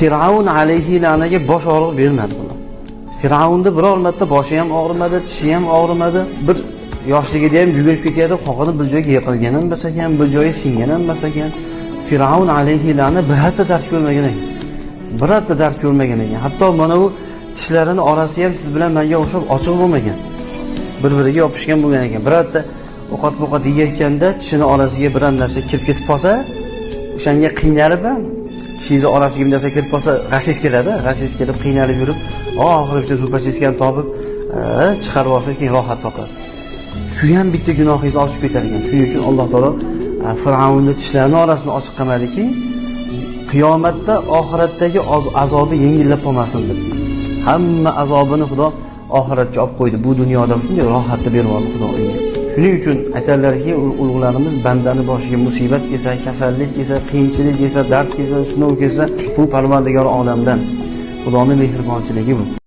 Firavun alayhi la'naga bosh og'riq bermadi bular. Firavunda biror marta boshi ham og'rimadi, tishi ham og'rimadi. Bir yoshligida ham yugurib ketadi, qoqini bir joyga yiqilgan ham bo'lsa ekan, bir joyi singan ham bo'lsa ekan. Firavun alayhi la'na birorta dard ko'rmagan ekan. Birorta dard ko'rmagan ekan. Hatto mana bu tishlarini orasi ham siz bilan menga o'xshab ochiq bo'lmagan. Bir-biriga yopishgan bo'lgan ekan. Birorta ovqat yeyotganda tishini orasiga biror narsa kirib ketib qolsa, o'shanga qiynalib ham tishingiz orasiga bir narsa kirib qolsa, g'ashingiz keladi. G'ashingiz kelib qiynalib yurib, oxiri bitta zupacheskani topib, chiqarib olsangiz keyin rohat topasiz. Shu ham bitta gunohingizni ochib ketar ekan. Shuning uchun Alloh taolo Fir'avnning tishlarini orasini ochiq qilmadiki, qiyomatda oxiratdagi azobi yengillab qolmasin deb. Hamma azobini Xudo oxiratga olib qo'ydi. Bu dunyoda shunday rohatni berib oldi Xudo unga. Shuning uchun aytadilarki, ulug'larimiz bandani boshiga musibat kelsa, kasallik kelsa, qiyinchilik kelsa, dard kelsa, sinov kelsa, bu Parvardigor olamdan Xudoning mehribonchiligi bu.